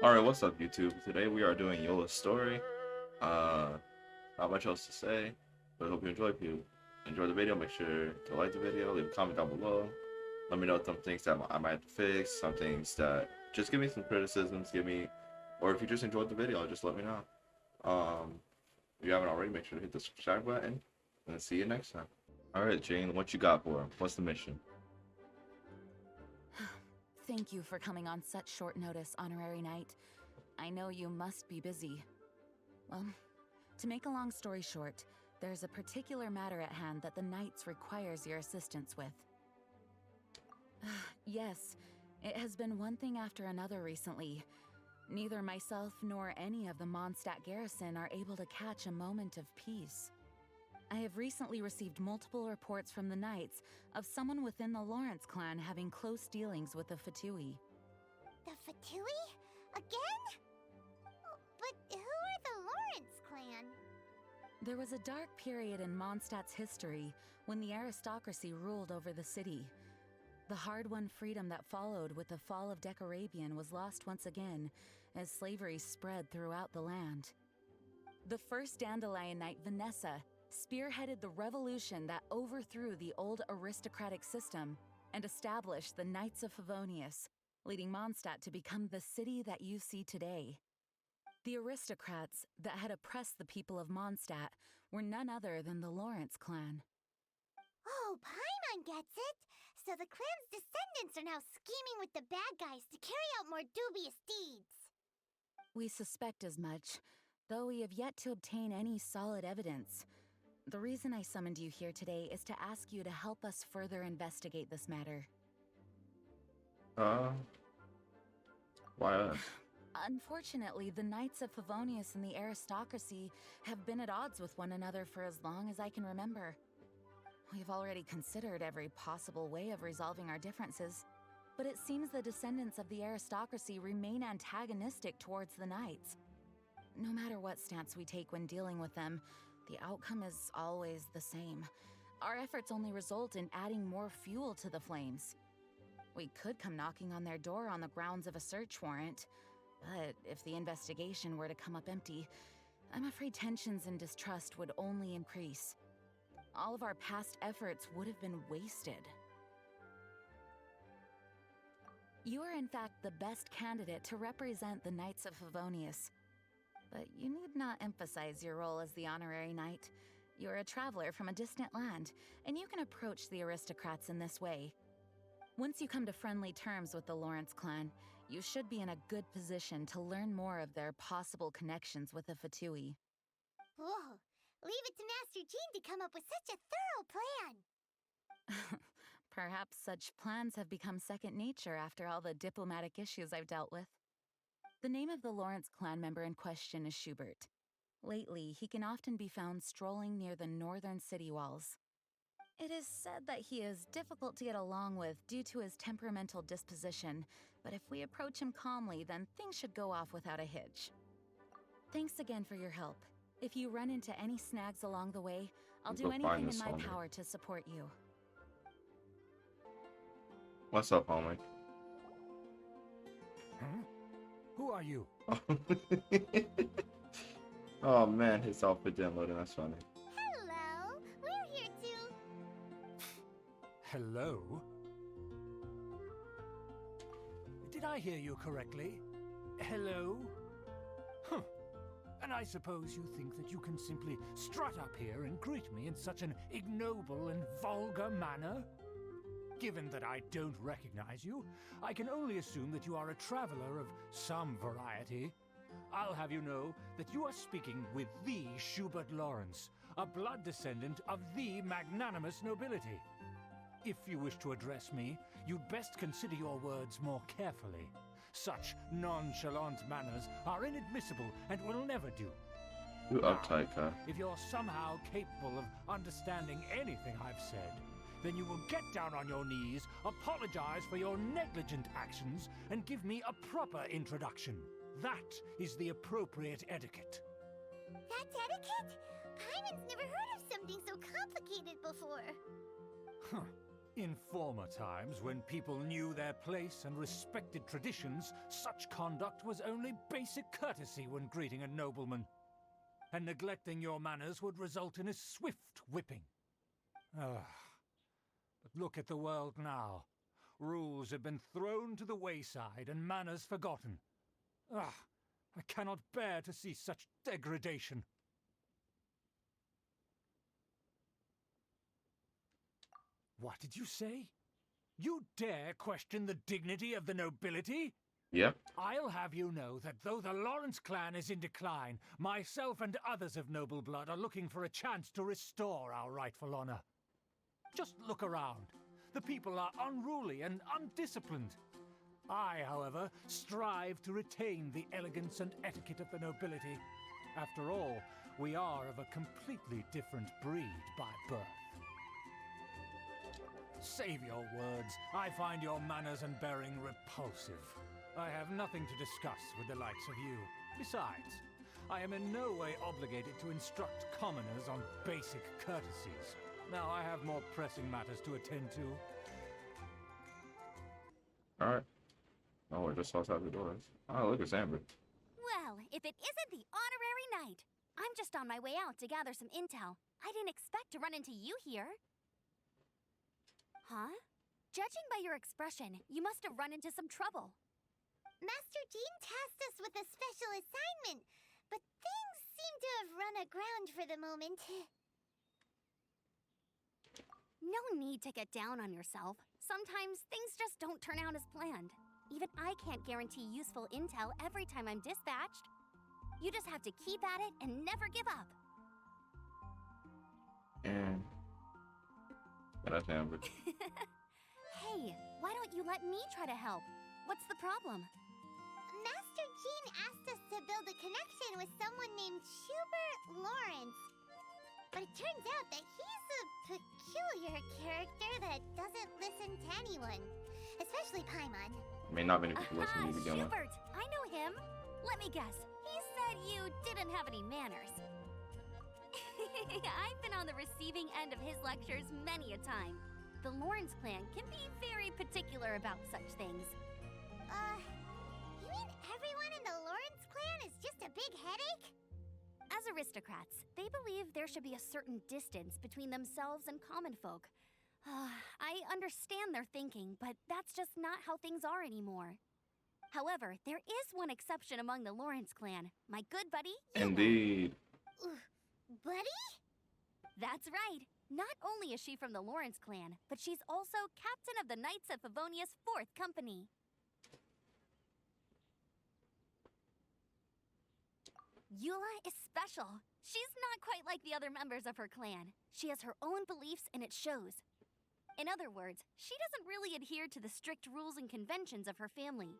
Alright, what's up YouTube? Today we are doing Eula's story. Uh, Not much else to say, but I hope you enjoy. If you enjoy the video, make sure to like the video, leave a comment down below. Let me know some things that I might have to fix, some things that just give me some criticisms, or if you just enjoyed the video, just let me know. If you haven't already, make sure to hit the subscribe button, and see you next time. Alright, Jane, what you got for him? What's the mission? Thank you for coming on such short notice, Honorary Knight. I know you must be busy. Well, to make a long story short, there's a particular matter at hand that the Knights requires your assistance with. Yes, it has been one thing after another recently. Neither myself nor any of the Mondstadt garrison are able to catch a moment of peace. I have recently received multiple reports from the Knights of someone within the Lawrence clan having close dealings with the Fatui. The Fatui? Again? But who are the Lawrence clan? There was a dark period in Mondstadt's history when the aristocracy ruled over the city. The hard-won freedom that followed with the fall of Decarabian was lost once again as slavery spread throughout the land. The first Dandelion Knight, Vanessa, spearheaded the revolution that overthrew the old aristocratic system and established the Knights of Favonius, leading Mondstadt to become the city that you see today. The aristocrats that had oppressed the people of Mondstadt were none other than the Lawrence clan. Oh, Paimon gets it! So the clan's descendants are now scheming with the bad guys to carry out more dubious deeds. We suspect as much, though we have yet to obtain any solid evidence. The reason I summoned you here today is to ask you to help us further investigate this matter. Why us? Unfortunately, the Knights of Favonius and the aristocracy have been at odds with one another for as long as I can remember. We've already considered every possible way of resolving our differences, but it seems the descendants of the aristocracy remain antagonistic towards the Knights. No matter what stance we take when dealing with them, the outcome is always the same. Our efforts only result in adding more fuel to the flames. We could come knocking on their door on the grounds of a search warrant, but if the investigation were to come up empty, I'm afraid tensions and distrust would only increase. All of our past efforts would have been wasted. You are in fact the best candidate to represent the Knights of Favonius. But you need not emphasize your role as the Honorary Knight. You're a traveler from a distant land, and you can approach the aristocrats in this way. Once you come to friendly terms with the Lawrence clan, you should be in a good position to learn more of their possible connections with the Fatui. Whoa, leave it to Master Jean to come up with such a thorough plan. Perhaps such plans have become second nature after all the diplomatic issues I've dealt with. The name of the Lawrence clan member in question is Schubert. Lately, he can often be found strolling near the northern city walls. It is said that he is difficult to get along with due to his temperamental disposition, but if we approach him calmly, then things should go off without a hitch. Thanks again for your help. If you run into any snags along the way, I'll do anything in my power to support you. What's up, homie? Huh? Who are you? Oh man, his outfit didn't load in, that's funny. Hello, we're here too. Hello? Did I hear you correctly? Hello? Huh. And I suppose you think that you can simply strut up here and greet me in such an ignoble and vulgar manner? Given that I don't recognize you, I can only assume that you are a traveler of some variety. I'll have you know that you are speaking with the Schubert Lawrence, a blood descendant of the magnanimous nobility. If you wish to address me, you'd best consider your words more carefully. Such nonchalant manners are inadmissible and will never do. You uptight, Kai. If you're somehow capable of understanding anything I've said, then you will get down on your knees, apologize for your negligent actions, and give me a proper introduction. That is the appropriate etiquette. That's etiquette? Paimon's never heard of something so complicated before. Huh. In former times, when people knew their place and respected traditions, such conduct was only basic courtesy when greeting a nobleman. And neglecting your manners would result in a swift whipping. But look at the world now. Rules have been thrown to the wayside and manners forgotten. I cannot bear to see such degradation. What did you say? You dare question the dignity of the nobility? Yep. I'll have you know that though the Lawrence clan is in decline, myself and others of noble blood are looking for a chance to restore our rightful honor. Just look around. The people are unruly and undisciplined. I, however, strive to retain the elegance and etiquette of the nobility. After all, we are of a completely different breed by birth. Save your words. I find your manners and bearing repulsive. I have nothing to discuss with the likes of you. Besides, I am in no way obligated to instruct commoners on basic courtesies. Now I have more pressing matters to attend to. Alright. Oh, we're just outside the doors. Oh, look, it's Amber. Well, if it isn't the honorary knight. I'm just on my way out to gather some intel. I didn't expect to run into you here. Huh? Judging by your expression, you must have run into some trouble. Master Jean tasked us with a special assignment, but things seem to have run aground for the moment. No need to get down on yourself. Sometimes things just don't turn out as planned. Even I can't guarantee useful intel every time I'm dispatched. You just have to keep at it and never give up. And that's Amber. Hey, why don't you let me try to help? What's the problem? Master Jean asked us to build a connection with someone named Schubert Lawrence. But it turns out that he's a peculiar character that doesn't listen to anyone. Especially Paimon. I mean, not many people listen to you begin with. Schubert! I know him! Let me guess. He said you didn't have any manners. I've been on the receiving end of his lectures many a time. The Lawrence clan can be very particular about such things. You mean everyone in the Lawrence clan is just a big headache? As aristocrats, they believe there should be a certain distance between themselves and common folk. I understand their thinking, but that's just not how things are anymore. However, there is one exception among the Lawrence clan. My good buddy, Eula. Indeed. Buddy? That's right. Not only is she from the Lawrence clan, but she's also captain of the Knights of Favonia's 4th Company. Eula is special. She's not quite like the other members of her clan. She has her own beliefs and it shows. In other words, she doesn't really adhere to the strict rules and conventions of her family.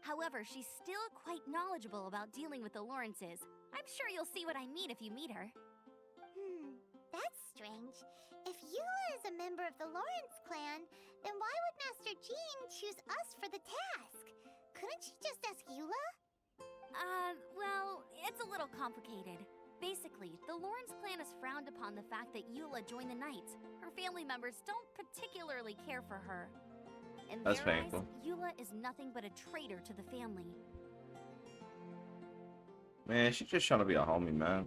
However, she's still quite knowledgeable about dealing with the Lawrences. I'm sure you'll see what I mean if you meet her. That's strange. If Eula is a member of the Lawrence clan, then why would Master Jean choose us for the task? Couldn't she just ask Eula? Well, it's a little complicated. Basically, the Lawrence clan has frowned upon the fact that Eula joined the Knights. Her family members don't particularly care for her. In That's their painful. eyes, Eula is nothing but a traitor to the family. Man, she's just trying to be a homie, man.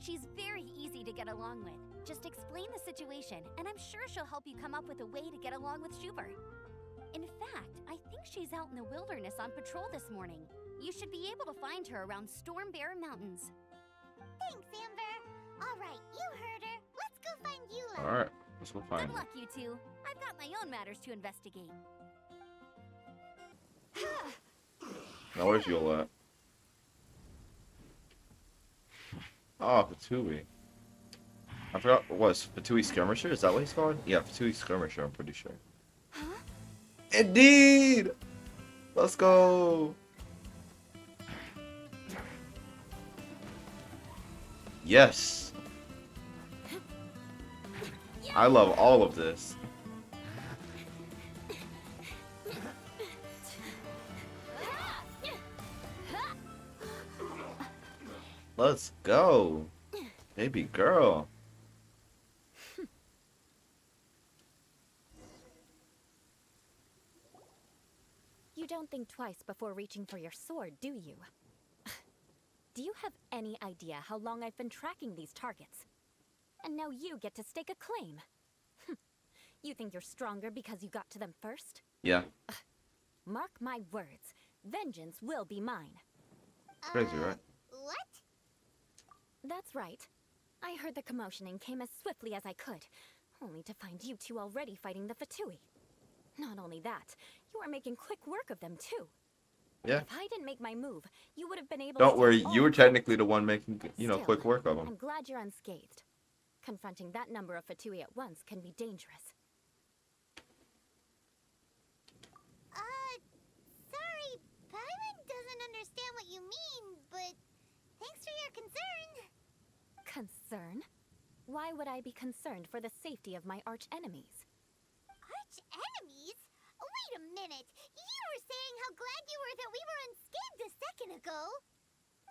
She's very easy to get along with. Just explain the situation, and I'm sure she'll help you come up with a way to get along with Schubert. In fact, I think she's out in the wilderness on patrol this morning. You should be able to find her around Stormbear Mountains. Thanks, Amber. All right, you heard her. Let's go find Eula. Alright, let's go find Good her. luck, you two. I've got my own matters to investigate. Now, where's Eula at? Oh, Fatui. I forgot what was Fatui Skirmisher? Is that what he's called? Yeah, Fatui Skirmisher, I'm pretty sure. Huh? Indeed! Let's go! Yes! I love all of this. Let's go! Baby girl. You don't think twice before reaching for your sword, do you? Do you have any idea how long I've been tracking these targets? And now you get to stake a claim. You think you're stronger because you got to them first? Yeah. Mark my words, vengeance will be mine. Crazy, right? What? That's right. I heard the commotion and came as swiftly as I could, only to find you two already fighting the Fatui. Not only that, you are making quick work of them too. Yeah. If I didn't make my move, you would have been able Don't to worry, take you all were of them. technically the one making, Still, quick work of them. I'm glad you're unscathed. Confronting that number of Fatui at once can be dangerous. Sorry, Paimon doesn't understand what you mean, but thanks for your concern. Concern? Why would I be concerned for the safety of my arch-enemies? Arch-enemies? Wait a minute! You were saying how glad you were that we were unscathed a second ago!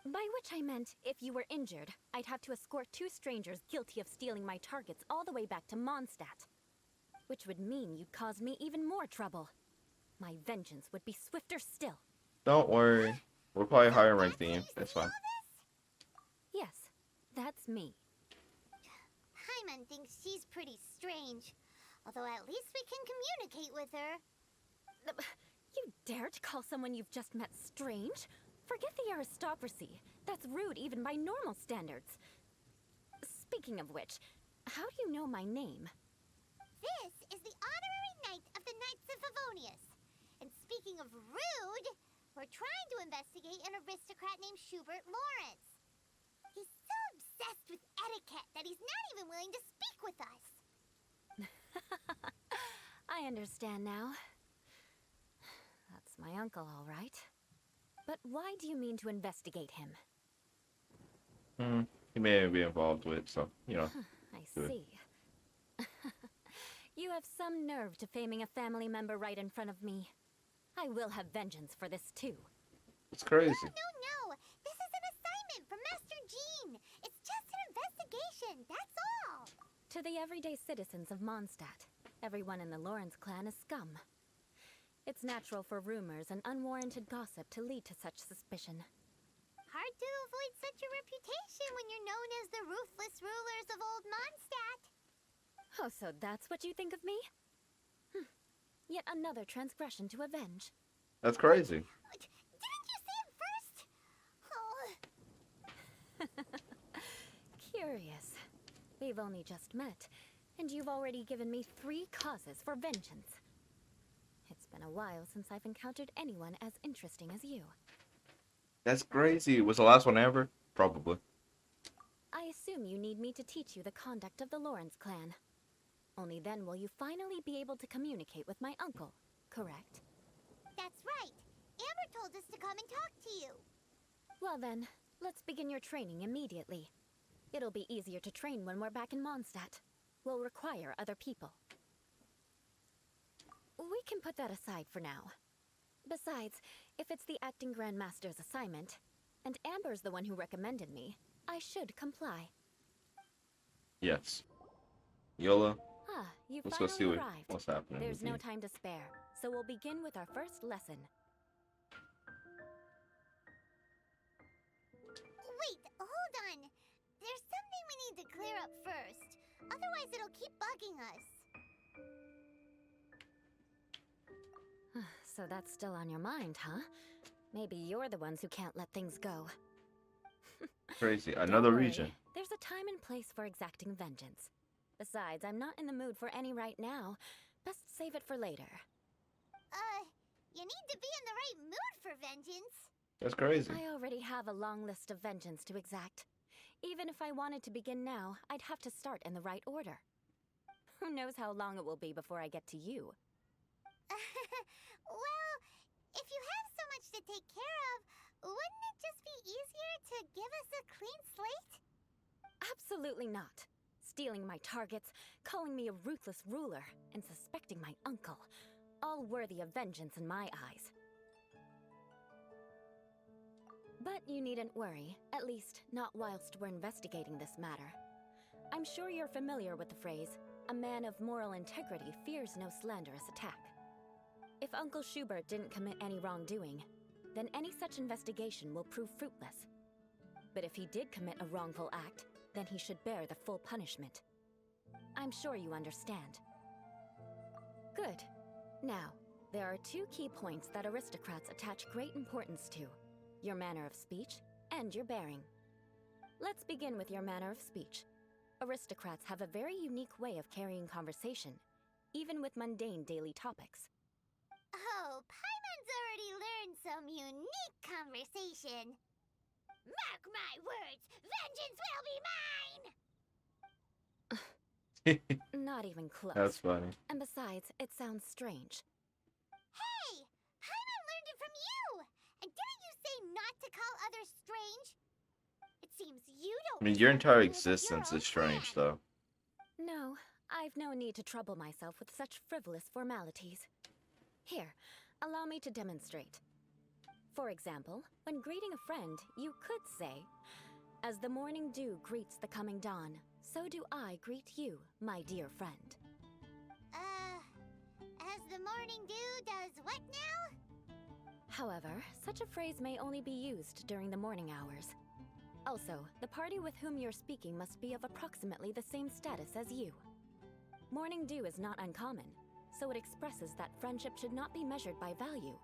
By which I meant, if you were injured, I'd have to escort 2 strangers guilty of stealing my targets all the way back to Mondstadt. Which would mean you'd cause me even more trouble. My vengeance would be swifter still. Don't worry. We're probably higher ranked than you. That's fine. Yes, that's me. Paimon thinks she's pretty strange. Although at least we can communicate with her. You dare to call someone you've just met strange? Forget the aristocracy. That's rude even by normal standards. Speaking of which, how do you know my name? This is the honorary knight of the Knights of Favonius. And speaking of rude, we're trying to investigate an aristocrat named Schubert Lawrence. He's so obsessed with etiquette that he's not even willing to speak with us. I understand now. That's my uncle, all right. But why do you mean to investigate him? He may be involved with some, I Good. see. You have some nerve to faming a family member right in front of me. I will have vengeance for this too. It's crazy. No. This is an assignment from Master Jean. It's just an investigation, that's all. To the everyday citizens of Mondstadt, everyone in the Lawrence clan is scum. It's natural for rumors and unwarranted gossip to lead to such suspicion. Hard to avoid such a reputation when you're known as the ruthless rulers of Old Mondstadt. Oh, so that's what you think of me? Yet another transgression to avenge. That's crazy. Didn't you say it first? Oh. Curious. We've only just met, and you've already given me 3 causes for vengeance. It's been a while since I've encountered anyone as interesting as you. That's crazy. Was the last one ever? Probably. I assume you need me to teach you the conduct of the Lawrence clan. Only then will you finally be able to communicate with my uncle, correct? That's right. Amber told us to come and talk to you. Well then, let's begin your training immediately. It'll be easier to train when we're back in Mondstadt. We'll require other people. We can put that aside for now. Besides, if it's the acting Grandmaster's assignment, and Amber's the one who recommended me, I should comply. Yes. Eula, Ah, you let's go finally see arrived. what's happening. There's with no you. time to spare, so we'll begin with our first lesson. Wait, hold on. There's something we need to clear up first. Otherwise it'll keep bugging us. So that's still on your mind, huh? Maybe you're the ones who can't let things go. Crazy. Don't Another worry. region. There's a time and place for exacting vengeance. Besides, I'm not in the mood for any right now. Best save it for later. You need to be in the right mood for vengeance. That's crazy. I already have a long list of vengeance to exact. Even if I wanted to begin now, I'd have to start in the right order. Who knows how long it will be before I get to you? Well, if you have so much to take care of, wouldn't it just be easier to give us a clean slate? Absolutely not. Stealing my targets, calling me a ruthless ruler, and suspecting my uncle. All worthy of vengeance in my eyes. But you needn't worry, at least not whilst we're investigating this matter. I'm sure you're familiar with the phrase, a man of moral integrity fears no slanderous attack. If Uncle Schubert didn't commit any wrongdoing, then any such investigation will prove fruitless. But if he did commit a wrongful act, then he should bear the full punishment. I'm sure you understand. Good. Now, there are two key points that aristocrats attach great importance to: your manner of speech and your bearing. Let's begin with your manner of speech. Aristocrats have a very unique way of carrying conversation, even with mundane daily topics. Oh, Paimon's already learned some unique conversation. Mark my words, vengeance will be mine! Not even close. That's funny. And besides, it sounds strange. Hey, Paimon learned it from you! And didn't you say not to call others strange? It seems you don't. I mean, your entire respect me with your existence own is strange, plan. though. No, I've no need to trouble myself with such frivolous formalities. Here, allow me to demonstrate. For example, when greeting a friend, you could say, "As the morning dew greets the coming dawn, so do I greet you, my dear friend." As the morning dew does what now? However, such a phrase may only be used during the morning hours. Also, the party with whom you're speaking must be of approximately the same status as you. Morning dew is not uncommon, so it expresses that friendship should not be measured by value,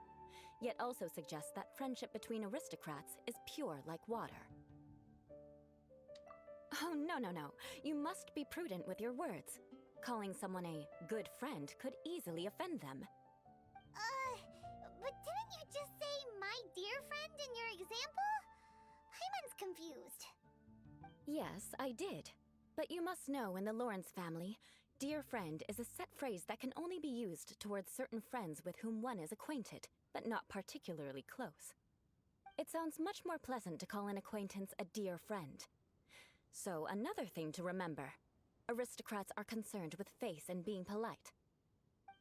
yet also suggests that friendship between aristocrats is pure like water. Oh, no. You must be prudent with your words. Calling someone a good friend could easily offend them. But didn't you just say my dear friend in your example? Paimon's confused. Yes, I did. But you must know in the Lawrence family, dear friend is a set phrase that can only be used towards certain friends with whom one is acquainted, but not particularly close. It sounds much more pleasant to call an acquaintance a dear friend. So, another thing to remember. Aristocrats are concerned with face and being polite.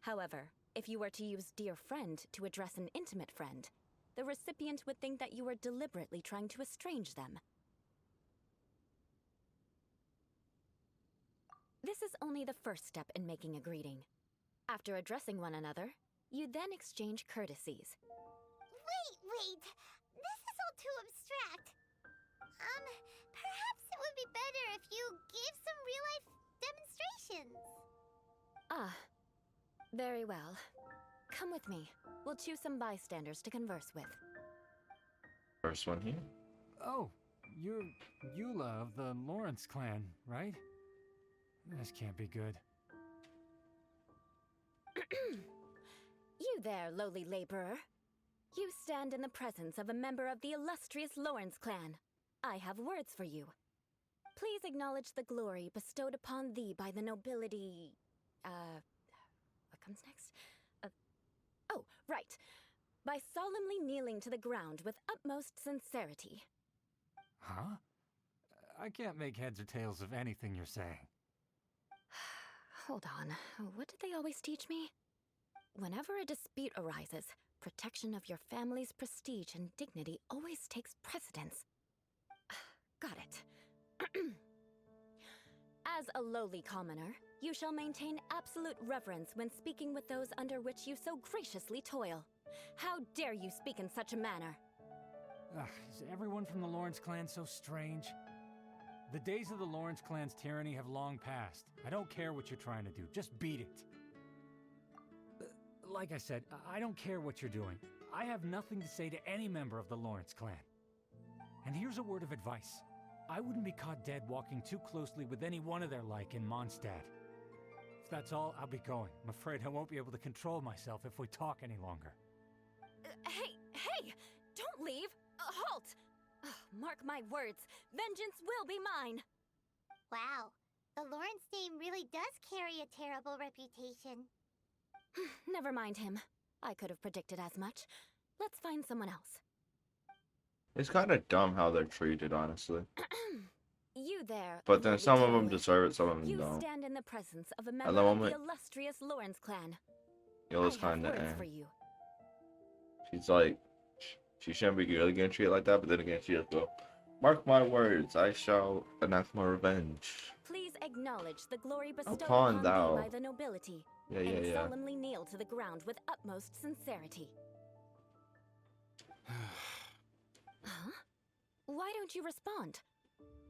However, if you were to use dear friend to address an intimate friend, the recipient would think that you were deliberately trying to estrange them. This is only the first step in making a greeting. After addressing one another, you then exchange courtesies. Wait. This is all too abstract. Perhaps it would be better if you gave some real-life demonstrations. Ah, very well. Come with me. We'll choose some bystanders to converse with. First one here. Oh, you're Eula of the Lawrence clan, right? This can't be good. You there, lowly laborer. You stand in the presence of a member of the illustrious Lawrence clan. I have words for you. Please acknowledge the glory bestowed upon thee by the nobility... what comes next? Oh, right. By solemnly kneeling to the ground with utmost sincerity. Huh? I can't make heads or tails of anything you're saying. Hold on. What did they always teach me? Whenever a dispute arises, protection of your family's prestige and dignity always takes precedence. Got it. As a lowly commoner, you shall maintain absolute reverence when speaking with those under which you so graciously toil. How dare you speak in such a manner? Is everyone from the Lawrence clan so strange? The days of the Lawrence clan's tyranny have long passed. I don't care what you're trying to do. Just beat it. Like I said, I don't care what you're doing. I have nothing to say to any member of the Lawrence clan. And here's a word of advice. I wouldn't be caught dead walking too closely with any one of their like in Mondstadt. If that's all, I'll be going. I'm afraid I won't be able to control myself if we talk any longer. Hey! Don't leave! Halt! Mark my words, vengeance will be mine! Wow, the Lawrence name really does carry a terrible reputation. Never mind him. I could have predicted as much. Let's find someone else. It's kind of dumb how they're treated, honestly. You there. But then lowly some of them toiler. deserve it, some of them You don't. stand in the presence of a the member of moment- the illustrious Lawrence clan. Eula's I have kind of words for you. She's like, she shouldn't be really getting treated like that, but then again, she just go, "Mark my words, I shall enact my revenge." Please acknowledge the glory bestowed pawn upon thou. thee by the nobility, Yeah, and yeah. solemnly kneel to the ground with utmost sincerity. Huh? Why don't you respond?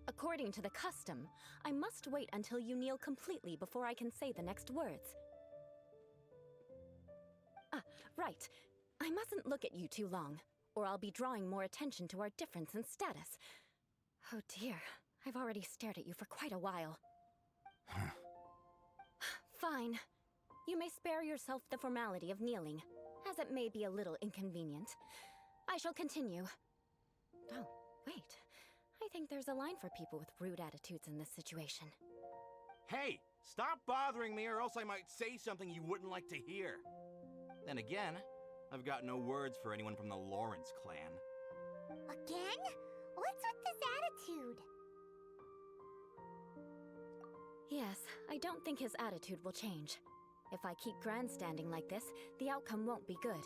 According to the custom, I must wait until you kneel completely before I can say the next words. Ah, right. I mustn't look at you too long, or I'll be drawing more attention to our difference in status. Oh dear, I've already stared at you for quite a while. Fine. You may spare yourself the formality of kneeling, as it may be a little inconvenient. I shall continue. Oh, wait. I think there's a line for people with rude attitudes in this situation. Hey, stop bothering me or else I might say something you wouldn't like to hear. Then again, I've got no words for anyone from the Lawrence clan. Again? What's with this attitude? Yes, I don't think his attitude will change. If I keep grandstanding like this, the outcome won't be good.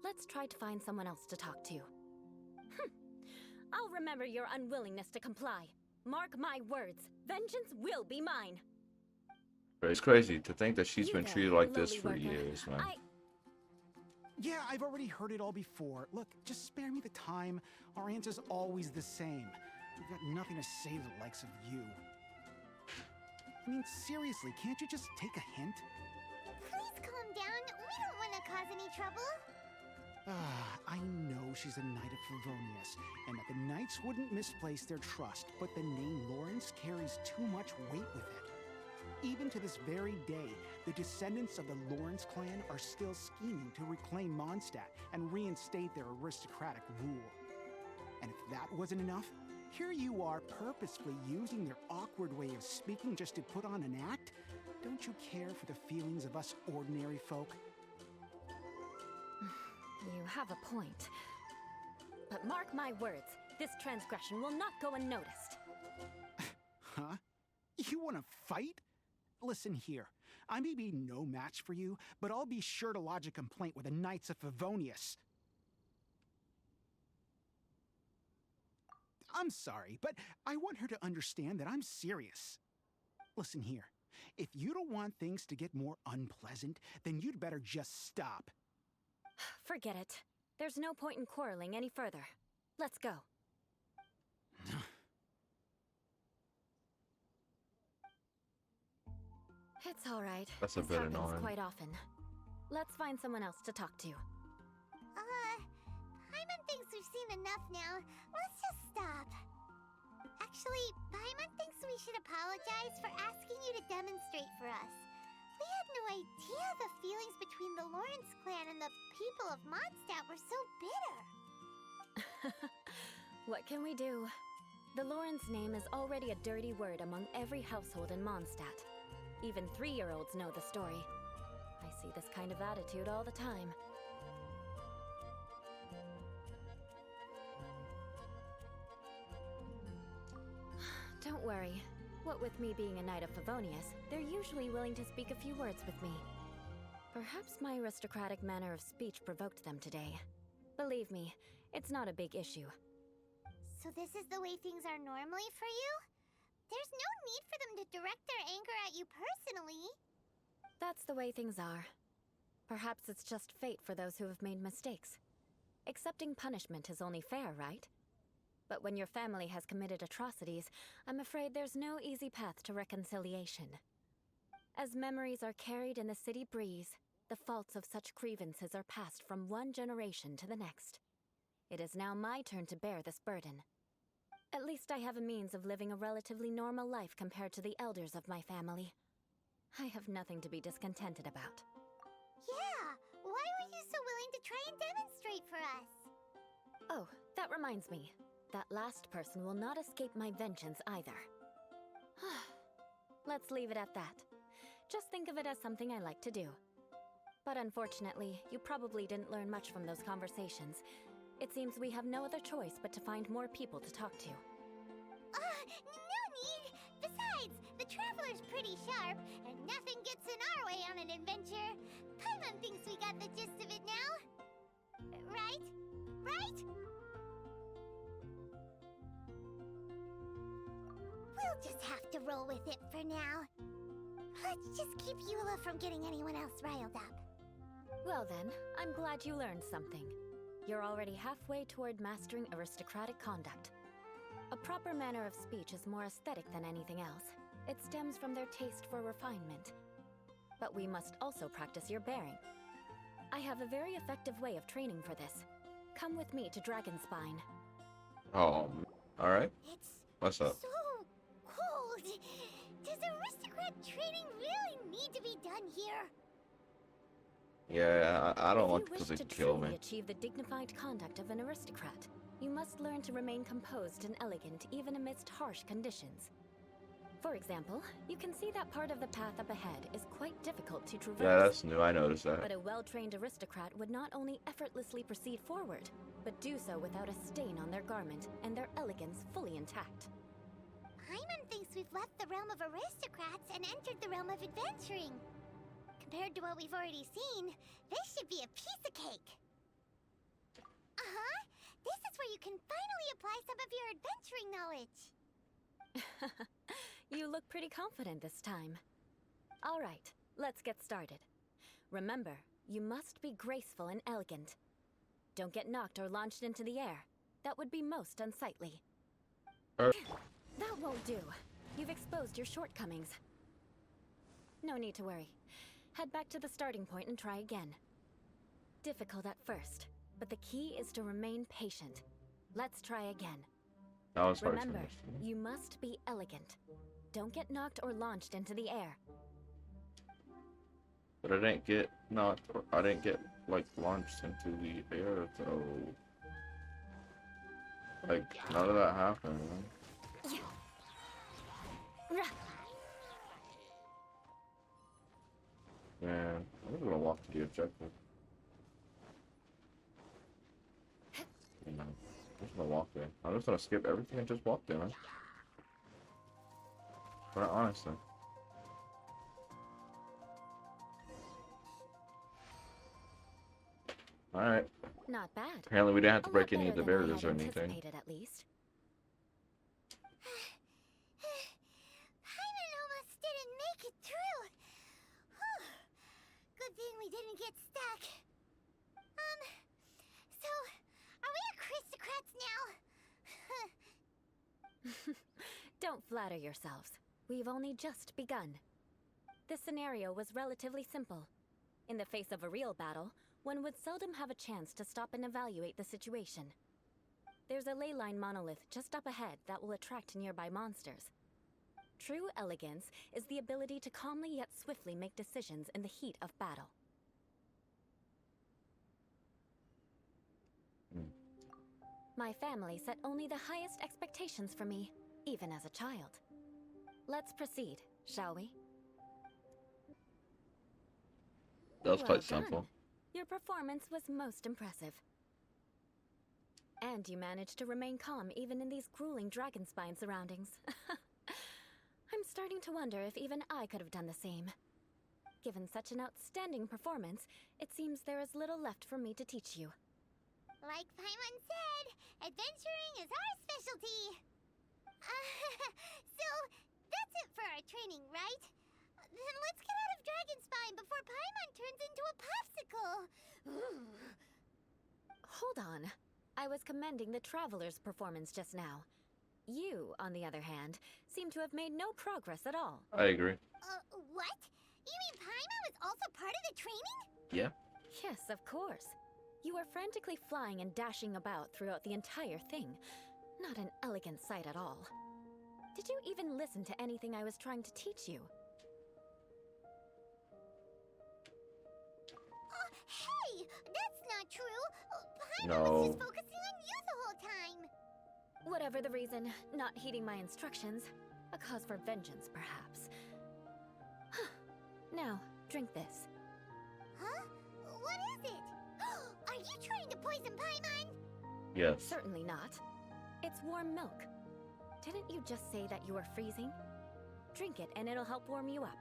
Let's try to find someone else to talk to. I'll remember your unwillingness to comply. Mark my words, vengeance will be mine. But it's crazy to think that she's You been there, treated like this lowly for worker. years, man. Yeah, I've already heard it all before. Look, just spare me the time. Our answer's always the same. We've got nothing to say to the likes of you. I mean, seriously, can't you just take a hint? Please calm down. We don't want to cause any trouble. I know she's a Knight of Favonius, and that the Knights wouldn't misplace their trust, but the name Lawrence carries too much weight with it. Even to this very day, the descendants of the Lawrence clan are still scheming to reclaim Mondstadt and reinstate their aristocratic rule. And if that wasn't enough, here you are purposefully using their awkward way of speaking just to put on an act? Don't you care for the feelings of us ordinary folk? You have a point. But mark my words, this transgression will not go unnoticed. Huh? You want to fight? Listen here. I may be no match for you, but I'll be sure to lodge a complaint with the Knights of Favonius. I'm sorry, but I want her to understand that I'm serious. Listen here. If you don't want things to get more unpleasant, then you'd better just stop. Forget it. There's no point in quarreling any further. Let's go. It's all right. That's a This bit happens annoying. quite often. Let's find someone else to talk to. Paimon thinks we've seen enough now. Let's just stop. Actually, Paimon thinks we should apologize for asking you to demonstrate for us. We had no idea the feelings between the Lawrence clan and the people of Mondstadt were so bitter. What can we do? The Lawrence name is already a dirty word among every household in Mondstadt. Even 3-year-olds know the story. I see this kind of attitude all the time. Don't worry. What with me being a Knight of Favonius, they're usually willing to speak a few words with me. Perhaps my aristocratic manner of speech provoked them today. Believe me, it's not a big issue. So this is the way things are normally for you? There's no need for them to direct their anger at you personally. That's the way things are. Perhaps it's just fate for those who have made mistakes. Accepting punishment is only fair, right? But when your family has committed atrocities, I'm afraid there's no easy path to reconciliation. As memories are carried in the city breeze, the faults of such grievances are passed from one generation to the next. It is now my turn to bear this burden. At least I have a means of living a relatively normal life compared to the elders of my family. I have nothing to be discontented about. Yeah, why were you so willing to try and demonstrate for us? Oh, that reminds me. That last person will not escape my vengeance either. Let's leave it at that. Just think of it as something I like to do. But unfortunately, you probably didn't learn much from those conversations. It seems we have no other choice but to find more people to talk to. No need! Besides, the Traveler's pretty sharp, and nothing gets in our way on an adventure. Paimon thinks we got the gist of it now. Right? Right? We'll We'll just have to roll with it for now. Let's just keep Eula from getting anyone else riled up. Well then, I'm glad you learned something. You're already halfway toward mastering aristocratic conduct. A proper manner of speech is more aesthetic than anything else. It stems from their taste for refinement. But we must also practice your bearing. I have a very effective way of training for this. Come with me to Dragonspine. Oh, alright. It's What's up? so cold. Does aristocrat training really need to be done here? Yeah, I don't want If you because wish they to kill truly me. achieve the dignified conduct of an aristocrat, you must learn to remain composed and elegant even amidst harsh conditions. For example, you can see that part of the path up ahead is quite difficult to traverse. Yeah, that's new. I noticed that. But a well-trained aristocrat would not only effortlessly proceed forward, but do so without a stain on their garment and their elegance fully intact. Paimon thinks we've left the realm of aristocrats and entered the realm of adventuring. Compared to what we've already seen, this should be a piece of cake. Uh-huh. This is where you can finally apply some of your adventuring knowledge. You look pretty confident this time. All right, let's get started. Remember, you must be graceful and elegant. Don't get knocked or launched into the air. That would be most unsightly. That won't do. You've exposed your shortcomings. No need to worry. Head back to the starting point and try again. Difficult at first, but the key is to remain patient. Let's try again. That was hard to Remember, understand. you must be elegant. Don't get knocked or launched into the air. But I didn't get knocked, or I didn't get like launched into the air though. Like none of that happened. Man, I'm just gonna walk to the objective. You know, I'm just gonna walk there. I'm just gonna skip everything and just walk there, man. But honestly. Alright. Not bad. Apparently we didn't have to A break lot any of the better than I barriers had or anything. anticipated, at least. Paimon almost didn't make it through. Whew. Good thing we didn't get stuck. So, are we aristocrats now? Don't flatter yourselves. We've only just begun. This scenario was relatively simple. In the face of a real battle, one would seldom have a chance to stop and evaluate the situation. There's a ley line monolith just up ahead that will attract nearby monsters. True elegance is the ability to calmly yet swiftly make decisions in the heat of battle. My family set only the highest expectations for me, even as a child. Let's proceed, shall we? That was Well quite done. simple. Your performance was most impressive. And you managed to remain calm even in these grueling Dragonspine surroundings. I'm starting to wonder if even I could have done the same. Given such an outstanding performance, it seems there is little left for me to teach you. Like Paimon said, adventuring is our specialty. So, that's it for our training, right? Then let's get out of Dragonspine before Paimon turns into a popsicle. Hold on. I was commending the Traveler's performance just now. You, on the other hand, seem to have made no progress at all. I agree. What? You mean Paimon was also part of the training? Yeah. Yes, of course. You were frantically flying and dashing about throughout the entire thing. Not an elegant sight at all. Did you even listen to anything I was trying to teach you? Hey! That's not true! Paimon No. was just focusing on you the whole time! Whatever the reason, not heeding my instructions. A cause for vengeance, perhaps. Now, drink this. Huh? What is it? Are you trying to poison Paimon? Yes. Certainly not. It's warm milk. Didn't you just say that you were freezing? Drink it and it'll help warm you up.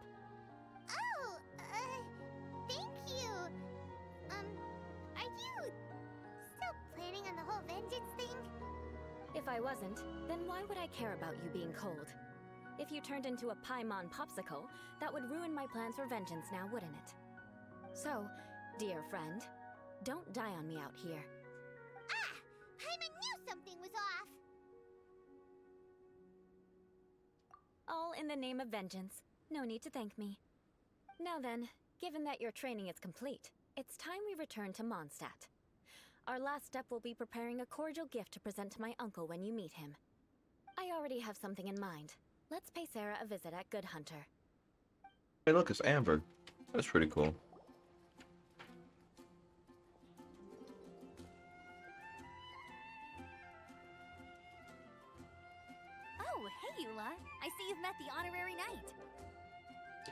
Oh, thank you. Are you still planning on the whole vengeance thing? If I wasn't, then why would I care about you being cold? If you turned into a Paimon popsicle, that would ruin my plans for vengeance now, wouldn't it? So, dear friend, don't die on me out here. Ah! Paimon knew something was off! All in the name of vengeance. No need to thank me. Now then, given that your training is complete, it's time we return to Mondstadt. Our last step will be preparing a cordial gift to present to my uncle when you meet him. I already have something in mind. Let's pay Sarah a visit at Good Hunter. Hey, look, it's Amber. That's pretty cool. Oh, hey, Eula. I see you've met the honorary knight.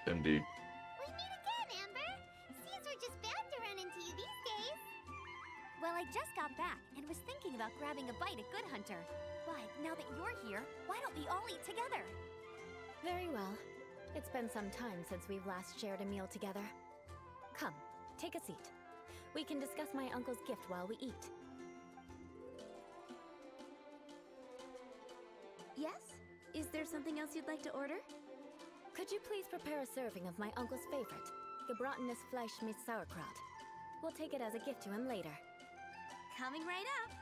Indeed. We meet again, Amber! Seems we're just bound to run into you these days. Well, I just got back and was thinking about grabbing a bite at Good Hunter. But now that you're here, why don't we all eat together? Very well. It's been some time since we've last shared a meal together. Come, take a seat. We can discuss my uncle's gift while we eat. Yes? Is there something else you'd like to order? Could you please prepare a serving of my uncle's favorite, gebratenes Fleisch mit Sauerkraut? We'll take it as a gift to him later. Coming right up.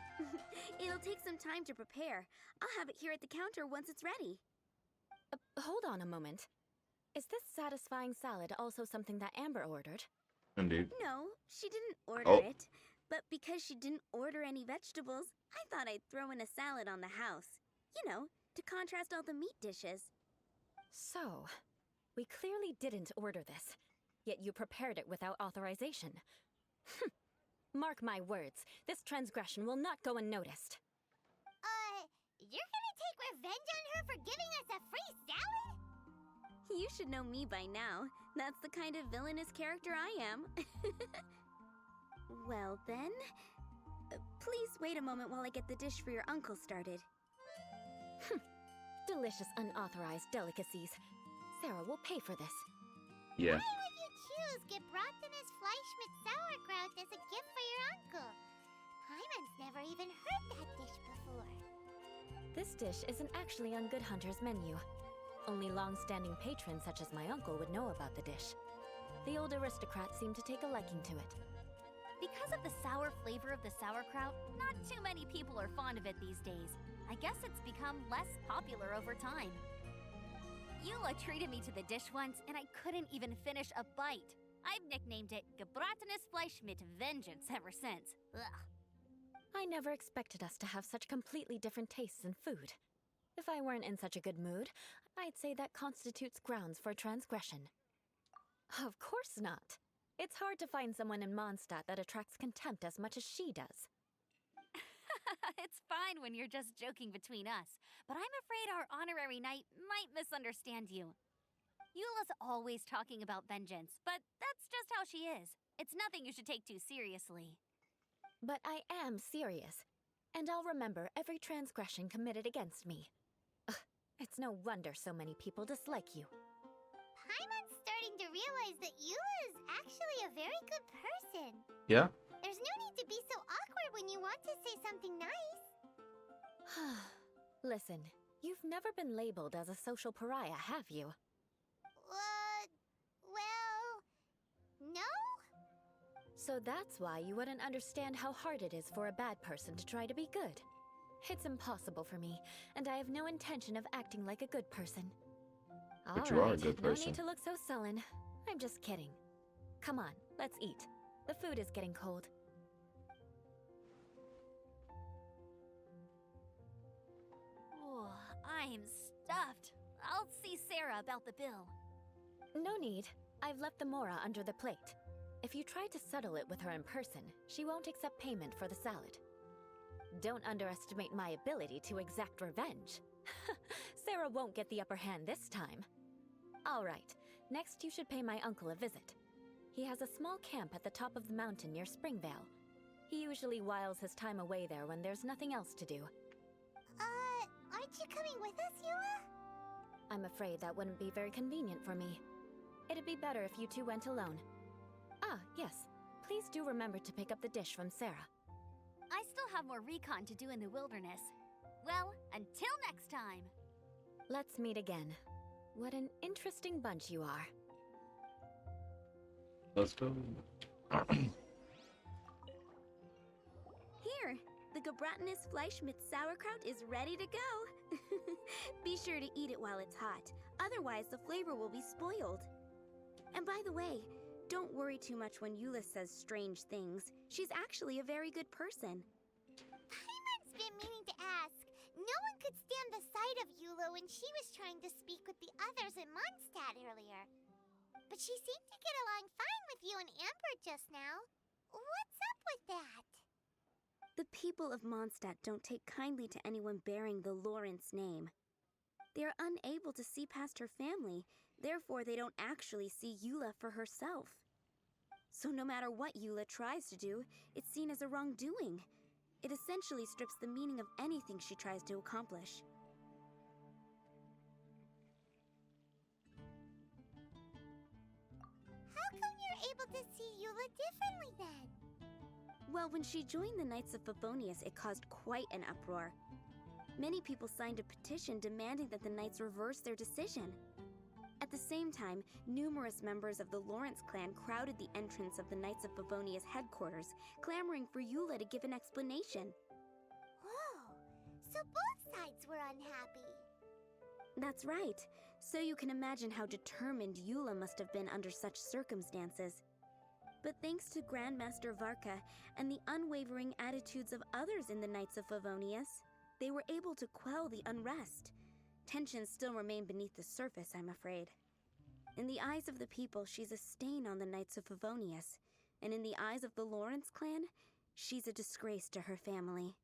It'll take some time to prepare. I'll have it here at the counter once it's ready. Hold on a moment. Is this satisfying salad also something that Amber ordered? Indeed. No, she didn't order Oh. it. But because she didn't order any vegetables, I thought I'd throw in a salad on the house. You know, to contrast all the meat dishes. So, we clearly didn't order this, yet you prepared it without authorization. Mark my words, this transgression will not go unnoticed. You're gonna take revenge on her for giving us a free salad? You should know me by now. That's the kind of villainous character I am. Well then, please wait a moment while I get the dish for your uncle started. Delicious unauthorized delicacies. Sarah will pay for this. Yeah. Why would you choose gebratenes Fleisch mit Sauerkraut as a gift for your uncle? Paimon's never even heard that dish before. This dish isn't actually on Good Hunter's menu. Only long-standing patrons such as my uncle would know about the dish. The old aristocrats seem to take a liking to it. Because of the sour flavor of the sauerkraut, not too many people are fond of it these days. I guess it's become less popular over time. Eula treated me to the dish once, and I couldn't even finish a bite. I've nicknamed it gebratenes Fleisch mit Vengeance ever since. Ugh. I never expected us to have such completely different tastes in food. If I weren't in such a good mood, I'd say that constitutes grounds for transgression. Of course not. It's hard to find someone in Mondstadt that attracts contempt as much as she does. It's fine when you're just joking between us, but I'm afraid our honorary knight might misunderstand you. Eula's always talking about vengeance, but that's just how she is. It's nothing you should take too seriously. But I am serious, and I'll remember every transgression committed against me. Ugh, it's no wonder so many people dislike you. Paimon's starting to realize that Eula is actually a very good person. Yeah? There's no need to be so awkward when you want to say something nice. Listen, you've never been labeled as a social pariah, have you? Well, no? So that's why you wouldn't understand how hard it is for a bad person to try to be good. It's impossible for me, and I have no intention of acting like a good person. But you are a good no person. need to look so sullen. I'm just kidding. Come on, let's eat. The food is getting cold. Oh, I'm stuffed. I'll see Sarah about the bill. No need. I've left the mora under the plate. If you try to settle it with her in person, she won't accept payment for the salad. Don't underestimate my ability to exact revenge. Sarah won't get the upper hand this time. All right, next you should pay my uncle a visit. He has a small camp at the top of the mountain near Springvale. He usually whiles his time away there when there's nothing else to do. Aren't you coming with us, Eula? I'm afraid that wouldn't be very convenient for me. It'd be better if you two went alone. Ah, yes. Please do remember to pick up the dish from Sarah. I still have more recon to do in the wilderness. Well, until next time. Let's meet again. What an interesting bunch you are. Let's go. Here, the Gebratenes Fleischmitz sauerkraut is ready to go. Be sure to eat it while it's hot, otherwise the flavor will be spoiled. And by the way, don't worry too much when Eula says strange things. She's actually a very good person. Paimon's been meaning to ask. No one could stand the sight of Eula when she was trying to speak with the others in Mondstadt earlier. But she seemed to get along fine with you and Amber just now. What's up with that? The people of Mondstadt don't take kindly to anyone bearing the Lawrence name. They are unable to see past her family, therefore they don't actually see Eula for herself. So no matter what Eula tries to do, it's seen as a wrongdoing. It essentially strips the meaning of anything she tries to accomplish. How come you're able to see Eula differently then? Well, when she joined the Knights of Favonius, it caused quite an uproar. Many people signed a petition demanding that the Knights reverse their decision. At the same time, numerous members of the Lawrence clan crowded the entrance of the Knights of Favonius headquarters, clamoring for Eula to give an explanation. Whoa, so both sides were unhappy. That's right. So you can imagine how determined Eula must have been under such circumstances. But thanks to Grandmaster Varka and the unwavering attitudes of others in the Knights of Favonius, they were able to quell the unrest. Tensions still remain beneath the surface, I'm afraid. In the eyes of the people, she's a stain on the Knights of Favonius, and in the eyes of the Lawrence clan, she's a disgrace to her family.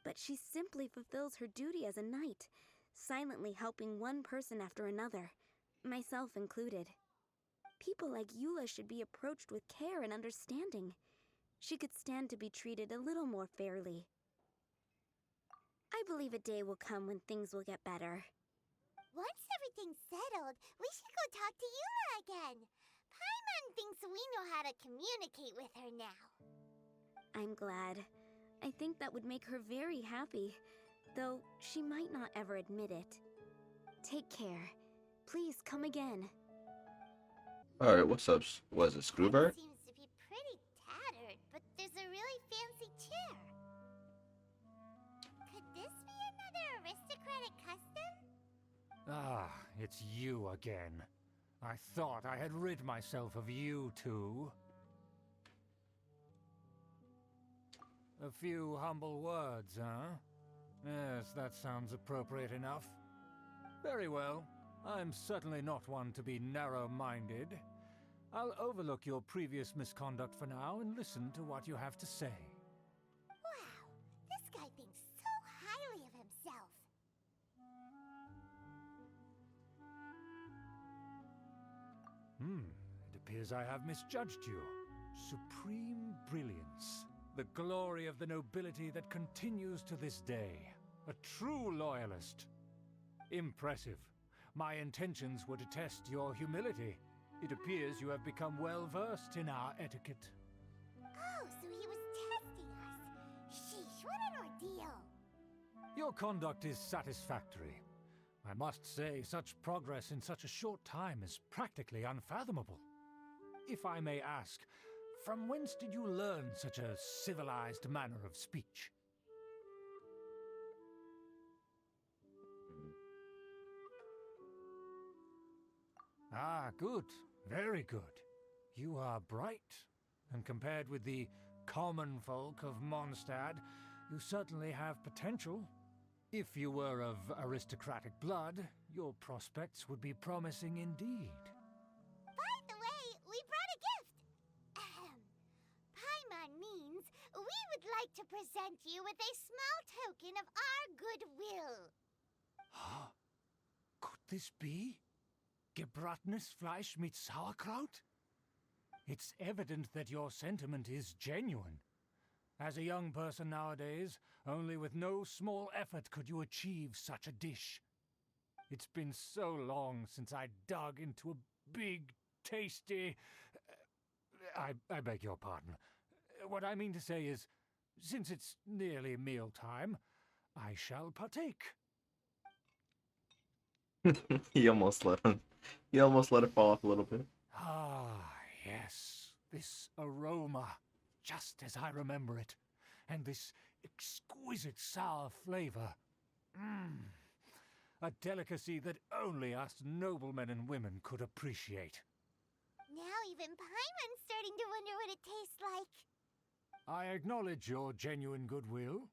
But she simply fulfills her duty as a knight, silently helping one person after another, myself included. People like Eula should be approached with care and understanding. She could stand to be treated a little more fairly. I believe a day will come when things will get better. Once everything's settled, we should go talk to Eula again. Paimon thinks we know how to communicate with her now. I'm glad. I think that would make her very happy, though she might not ever admit it. Take care. Please come again. Alright, what's up? Was it Screwbird? It seems to be pretty tattered, but there's a really fancy chair. Could this be another aristocratic custom? Ah, it's you again. I thought I had rid myself of you two. A few humble words, huh? Yes, that sounds appropriate enough. Very well. I'm certainly not one to be narrow-minded. I'll overlook your previous misconduct for now and listen to what you have to say. Wow, this guy thinks so highly of himself. It appears I have misjudged you. Supreme brilliance. The glory of the nobility that continues to this day. A true loyalist. Impressive. My intentions were to test your humility. It appears you have become well-versed in our etiquette. Oh, so he was testing us. Sheesh, what an ordeal. Your conduct is satisfactory. I must say, such progress in such a short time is practically unfathomable. If I may ask, from whence did you learn such a civilized manner of speech? Ah, good. Very good. You are bright, and compared with the common folk of Mondstadt, you certainly have potential. If you were of aristocratic blood, your prospects would be promising indeed. By the way, we brought a gift. Paimon means we would like to present you with a small token of our goodwill. Huh? Could this be? Gebratenes Fleisch mit Sauerkraut? It's evident that your sentiment is genuine. As a young person nowadays, only with no small effort could you achieve such a dish. It's been so long since I dug into a big, tasty... I beg your pardon. What I mean to say is, since it's nearly mealtime, I shall partake. He almost let him. He almost let it fall off a little bit. Ah, yes. This aroma, just as I remember it. And this exquisite sour flavor. Mmm. A delicacy that only us noblemen and women could appreciate. Now even Paimon's starting to wonder what it tastes like. I acknowledge your genuine goodwill.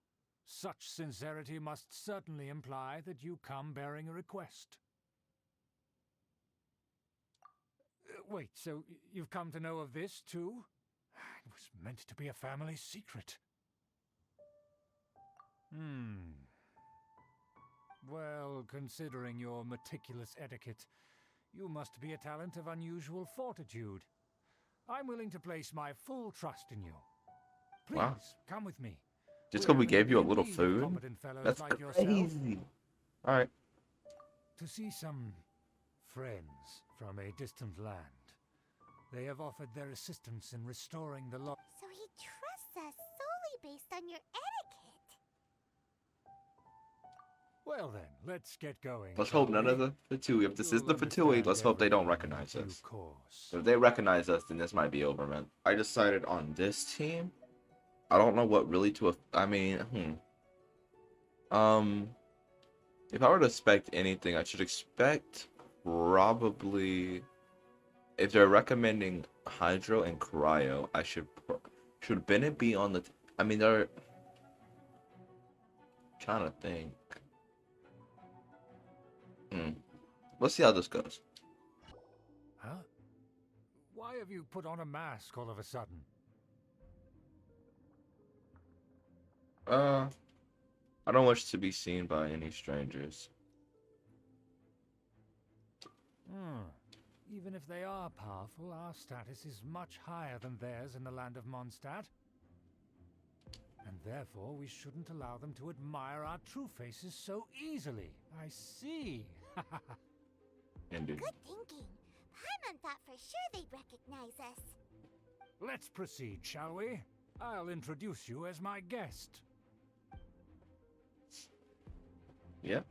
Such sincerity must certainly imply that you come bearing a request. Wait, so you've come to know of this, too? It was meant to be a family secret. Well, considering your meticulous etiquette, you must be a talent of unusual fortitude. I'm willing to place my full trust in you. Please, Wow. come with me. Just because we gave you a little Need food? competent fellows That's like yourself crazy. Alright. to see some friends from a distant land. They have offered their assistance in restoring the law. So he trusts us solely based on your etiquette. Well then, let's get going. Let's shall hope none we? of the Fatui. If this is You'll the Fatui, let's understand hope they don't everything in recognize due us. course. If they recognize us, then this might be over, man. I decided on this team. I don't know what really to. I mean, if I were to expect anything, I should expect probably. If they're recommending Hydro and Cryo, I should Bennett be on the. I mean, they're trying to think. Let's see how this goes. Huh? Why have you put on a mask all of a sudden? I don't wish to be seen by any strangers. Even if they are powerful, our status is much higher than theirs in the land of Mondstadt. And therefore, we shouldn't allow them to admire our true faces so easily. I see. Indeed. Good thinking. Paimon thought for sure they'd recognize us. Let's proceed, shall we? I'll introduce you as my guest. Yeah.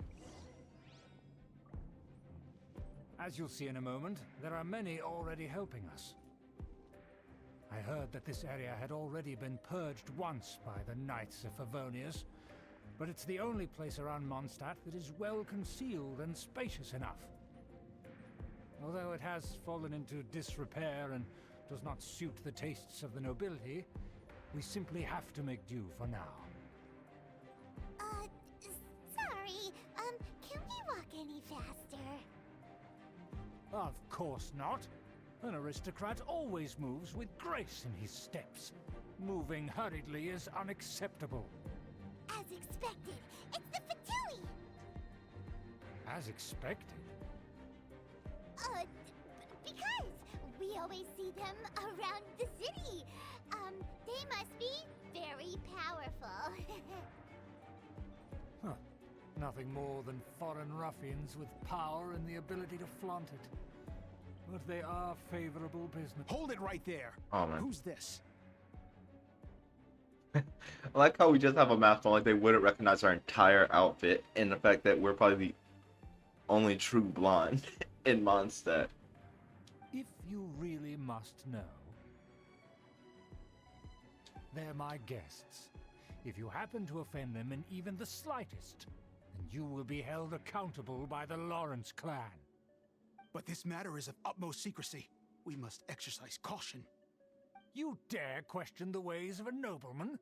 As you'll see in a moment, there are many already helping us. I heard that this area had already been purged once by the Knights of Favonius, but it's the only place around Mondstadt that is well concealed and spacious enough. Although it has fallen into disrepair and does not suit the tastes of the nobility, we simply have to make do for now. Sorry, can we walk any faster? Of course not. An aristocrat always moves with grace in his steps. Moving hurriedly is unacceptable. As expected, it's the Fatui! As expected? Because we always see them around the city. They must be very powerful. Huh. Nothing more than foreign ruffians with power and the ability to flaunt it. But they are favorable business. Hold it right there. Oh man. Who's this? I like how we just have a mask on, like they wouldn't recognize our entire outfit, and the fact that we're probably the only true blonde in Mondstadt. If you really must know, they're my guests. If you happen to offend them in even the slightest, then you will be held accountable by the Lawrence clan. But this matter is of utmost secrecy. We must exercise caution. You dare question the ways of a nobleman?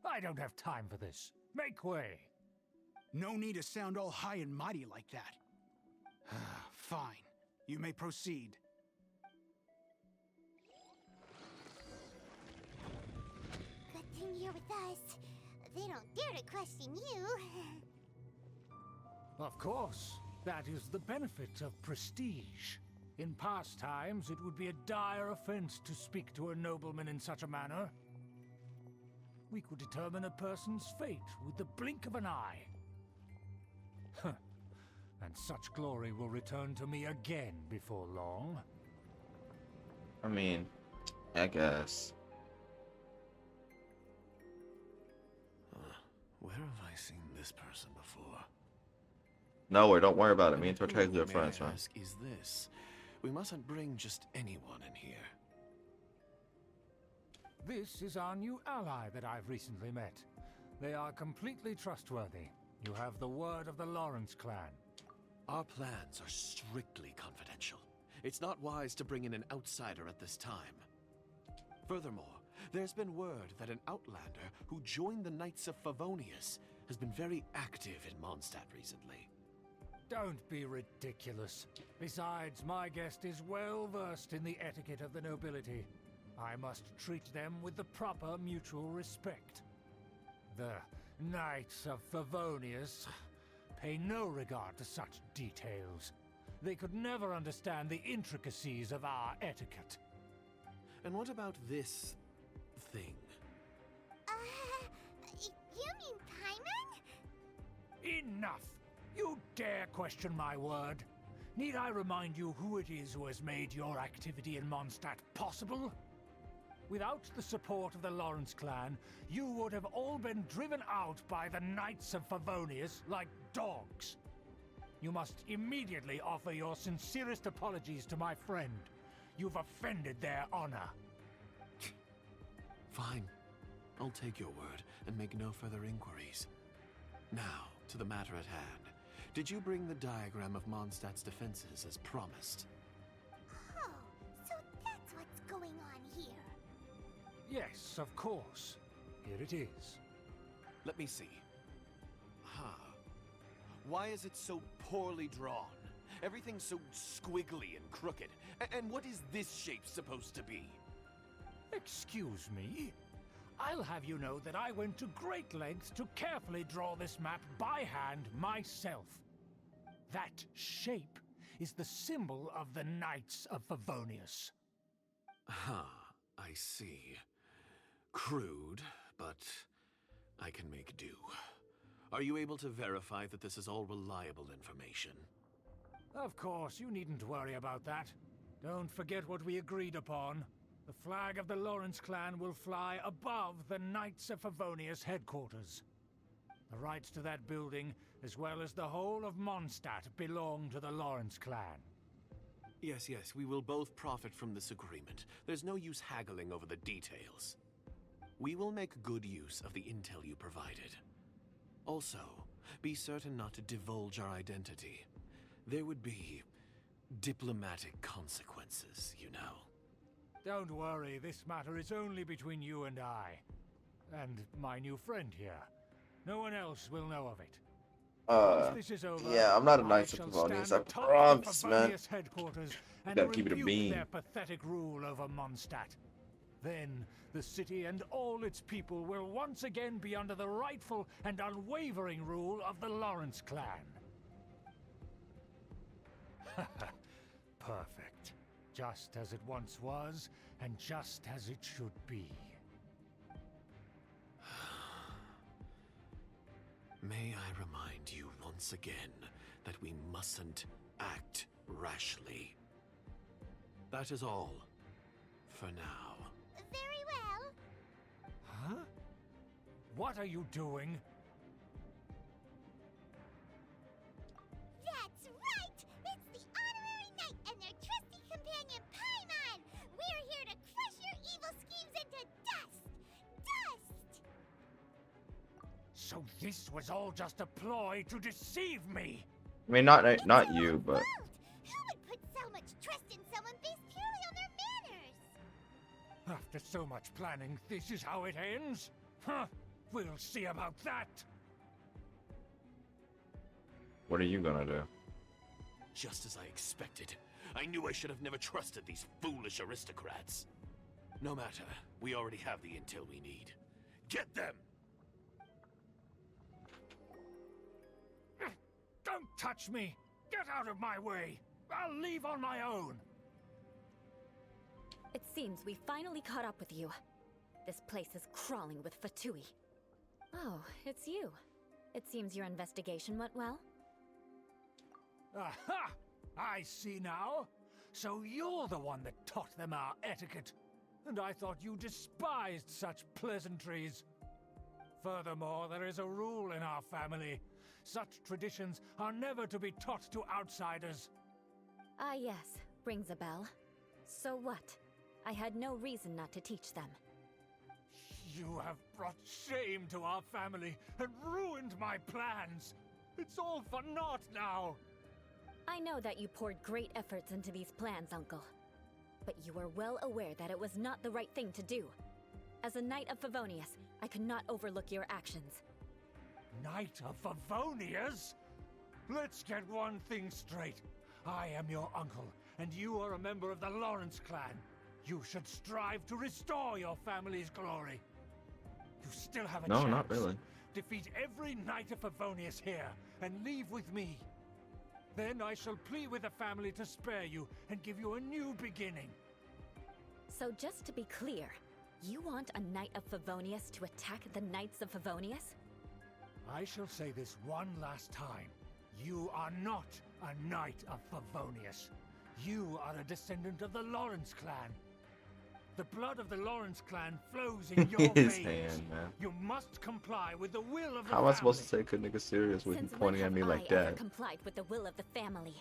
I don't have time for this. Make way. No need to sound all high and mighty like that. Fine. You may proceed. Good thing you're with us. They don't dare to question you. Of course. That is the benefit of prestige. In past times, it would be a dire offense to speak to a nobleman in such a manner. We could determine a person's fate with the blink of an eye. Huh. And such glory will return to me again before long. I mean, I guess. Where have I seen this person before? No, don't worry about it. Me and Who, Tortega are may friends, I man. ask, is this? We mustn't bring just anyone in here. This is our new ally that I've recently met. They are completely trustworthy. You have the word of the Lawrence clan. Our plans are strictly confidential. It's not wise to bring in an outsider at this time. Furthermore, there's been word that an outlander who joined the Knights of Favonius has been very active in Mondstadt recently. Don't be ridiculous. Besides, my guest is well versed in the etiquette of the nobility. I must treat them with the proper mutual respect. The Knights of Favonius pay no regard to such details. They could never understand the intricacies of our etiquette. And what about this thing? You mean Paimon? Enough! You dare question my word? Need I remind you who it is who has made your activity in Mondstadt possible? Without the support of the Lawrence clan, you would have all been driven out by the Knights of Favonius like dogs. You must immediately offer your sincerest apologies to my friend. You've offended their honor. Fine. I'll take your word and make no further inquiries. Now, to the matter at hand. Did you bring the diagram of Mondstadt's defenses as promised? Oh, so that's what's going on here. Yes, of course. Here it is. Let me see. Why is it so poorly drawn? Everything's so squiggly and crooked. And what is this shape supposed to be? Excuse me? I'll have you know that I went to great lengths to carefully draw this map by hand myself. That shape is the symbol of the Knights of Favonius. I see. Crude, but I can make do. Are you able to verify that this is all reliable information? Of course, you needn't worry about that. Don't forget what we agreed upon. The flag of the Lawrence clan will fly above the Knights of Favonius headquarters. The rights to that building, as well as the whole of Mondstadt, belong to the Lawrence clan. Yes, we will both profit from this agreement. There's no use haggling over the details. We will make good use of the intel you provided. Also, be certain not to divulge our identity. There would be diplomatic consequences, you know. Don't worry, this matter is only between you and I. And my new friend here. No one else will know of it. Once this is over, yeah, I'm not a I Knights of shall Favonius, stand I atop promise, the man. Favonius headquarters and Gotta keep it a rebuke beam. their pathetic rule over Mondstadt. Then, the city and all its people will once again be under the rightful and unwavering rule of the Lawrence clan. Perfect. Just as it once was, and just as it should be. May I remind you once again that we mustn't act rashly. That is all. For now. Very well. Huh? What are you doing? That's right! It's the Honorary Knight and their trusty companion, Paimon! We're here to crush your evil schemes into dust! Dust! So this was all just a ploy to deceive me! I mean, not It's you, your but fault! Who would put so much trust in someone based purely on their manners? After so much planning, this is how it ends? Huh? We'll see about that! what are you gonna do? Just as I expected. I knew I should have never trusted these foolish aristocrats. No matter, we already have the intel we need. Get them! Don't touch me! Get out of my way! I'll leave on my own! It seems we finally caught up with you. This place is crawling with Fatui. Oh, it's you. It seems your investigation went well. Aha! I see now. So you're the one that taught them our etiquette. And I thought you despised such pleasantries. Furthermore, there is a rule in our family. Such traditions are never to be taught to outsiders. Ah yes, rings a bell. So what? I had no reason not to teach them. You have brought shame to our family and ruined my plans. It's all for naught now. I know that you poured great efforts into these plans, Uncle. But you were well aware that it was not the right thing to do. As a Knight of Favonius, I could not overlook your actions. Knight of Favonius? Let's get one thing straight. I am your uncle, and you are a member of the Lawrence clan. You should strive to restore your family's glory. You still have a chance. No, not really. Defeat every Knight of Favonius here, and leave with me. Then I shall plead with the family to spare you and give you a new beginning. So just to be clear, you want a Knight of Favonius to attack the Knights of Favonius? I shall say this one last time. You are not a Knight of Favonius. You are a descendant of the Lawrence clan. The blood of the Lawrence clan flows in your His veins. hand, man. You must comply with the will of the How am I supposed to family. take a nigga serious with him Since pointing when at me have like I ever that? complied with the will of the family?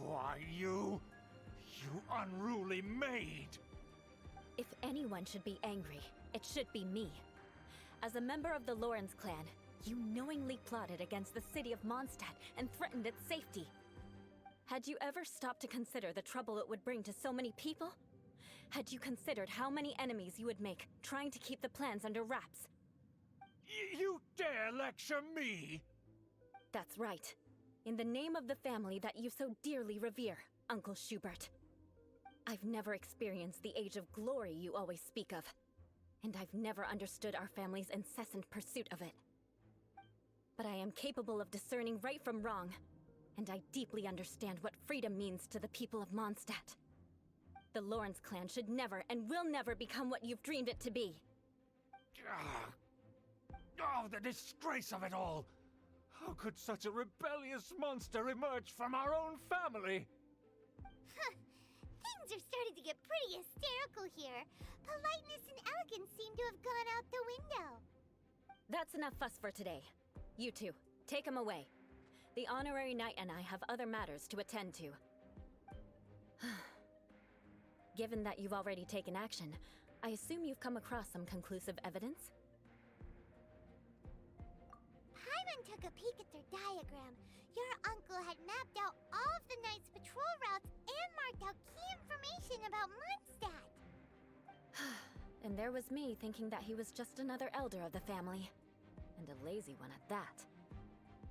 Why, you unruly maid! If anyone should be angry, it should be me. As a member of the Lawrence clan, you knowingly plotted against the city of Mondstadt and threatened its safety. Had you ever stopped to consider the trouble it would bring to so many people? Had you considered how many enemies you would make trying to keep the plans under wraps? You dare lecture me? That's right. In the name of the family that you so dearly revere, Uncle Schubert. I've never experienced the age of glory you always speak of, and I've never understood our family's incessant pursuit of it. But I am capable of discerning right from wrong, and I deeply understand what freedom means to the people of Mondstadt. The Lawrence clan should never and will never become what you've dreamed it to be. Oh, the disgrace of it all! How could such a rebellious monster emerge from our own family? Things are starting to get pretty hysterical here. Politeness and elegance seem to have gone out the window. That's enough fuss for today. You two, take him away. The honorary knight and I have other matters to attend to. Given that you've already taken action, I assume you've come across some conclusive evidence? Paimon took a peek at their diagram. Your uncle had mapped out all of the Knight's patrol routes and marked out key information about Mondstadt. And there was me thinking that he was just another elder of the family. And a lazy one at that.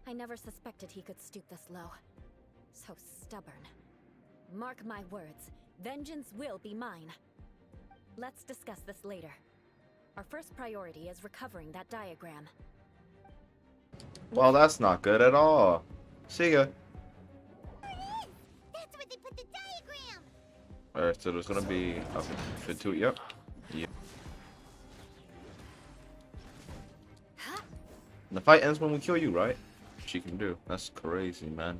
I never suspected he could stoop this low. So stubborn. Mark my words, vengeance will be mine. Let's discuss this later. Our first priority is recovering that diagram. Well, that's not good at all. See ya. There it is! That's where they put the diagram! Alright, so there's gonna be a fit to it. Yep. Yep. And the fight ends when we kill you, right? She can do. That's crazy, man.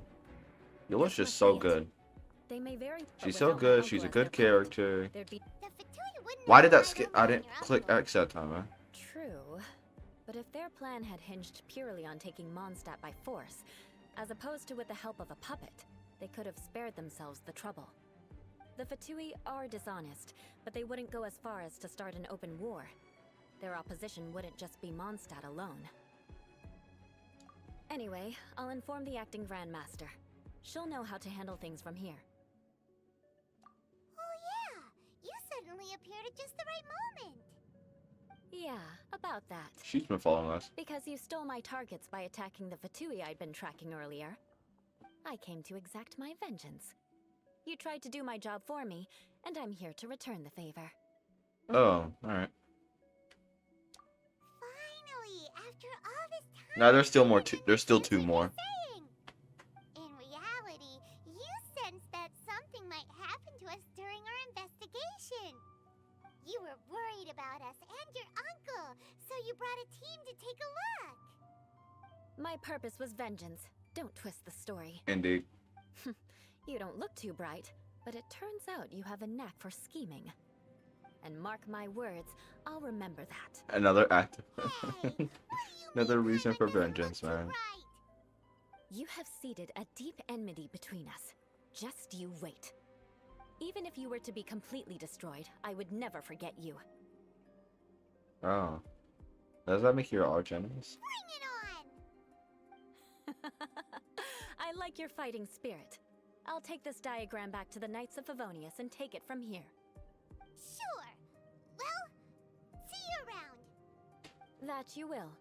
Eula's just so good. They may vary, but She's so without my good. uncle She's a as good their character. there'd be The Fatui wouldn't Why have did that allowed skip? them I on didn't your click uncle. X that time, man. True, but if their plan had hinged purely on taking Mondstadt by force, as opposed to with the help of a puppet, they could have spared themselves the trouble. The Fatui are dishonest, but they wouldn't go as far as to start an open war. Their opposition wouldn't just be Mondstadt alone. Anyway, I'll inform the acting Grandmaster. She'll know how to handle things from here. Oh yeah! You suddenly appeared at just the right moment! Yeah, about that. She's been following us. Because you stole my targets by attacking the Fatui I'd been tracking earlier. I came to exact my vengeance. You tried to do my job for me, and I'm here to return the favor. Oh, alright. Finally, after all this time... Now there's still more. you There's still two understood more. what you're saying. In reality, you sensed that something might happen to us during our investigation. You were worried about us and your uncle, so you brought a team to take a look. My purpose was vengeance. Don't twist the story. Indeed. You don't look too bright, but it turns out you have a knack for scheming. And mark my words, I'll remember that. Another act. Hey, what do you Another mean reason Paimon for doesn't look vengeance, too man. bright? You have seeded a deep enmity between us. Just you wait. Even if you were to be completely destroyed, I would never forget you. Oh. Does that make you our arch enemies? Bring it on! I like your fighting spirit. I'll take this diagram back to the Knights of Favonius and take it from here. Sure. Well, see you around. That you will.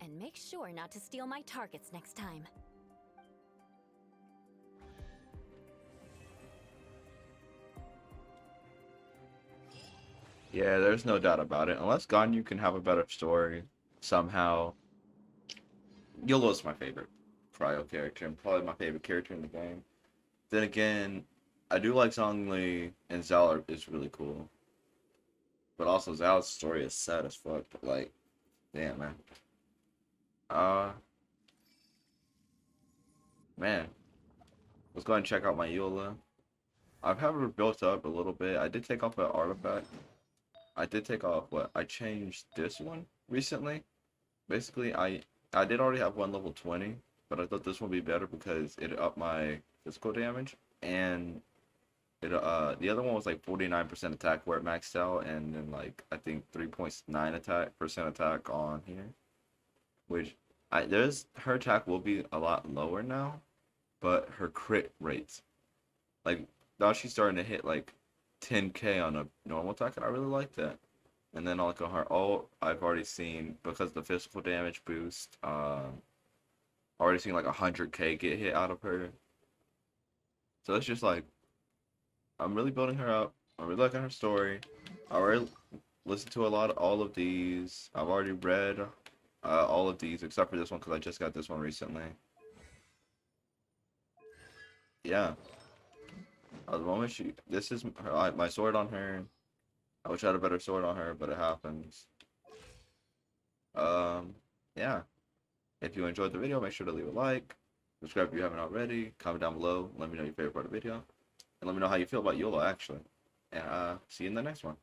And make sure not to steal my targets next time. Yeah, there's no doubt about it. Unless Ganyu can have a better story somehow. Eula's my favorite Cryo character and probably my favorite character in the game. Then again, I do like Zhongli and Xiao is really cool. But also Xiao's story is sad as fuck. But like, damn man. Man. Let's go ahead and check out my Eula. I've had her built up a little bit. I did take off an artifact. I did take off what I changed this one recently. Basically, I did already have one level 20, but I thought this one would be better because it upped my physical damage, and it the other one was like 49% attack where it maxed out, and then like I think 3.9% attack on here, which her attack will be a lot lower now, but her crit rates, like now she's starting to hit like 10k on a normal attack, and I really like that. And then like on her ult, I've already seen, because of the physical damage boost, already seen like 100k get hit out of her. So it's just like, I'm really building her up. I'm really liking her story. I already listened to all of these. I've already read all of these except for this one because I just got this one recently. Yeah. The moment this is my sword on her. I wish I had a better sword on her, but it happens. Yeah. If you enjoyed the video, make sure to leave a like, subscribe if you haven't already, comment down below, let me know your favorite part of the video, and let me know how you feel about Eula, actually. And see you in the next one.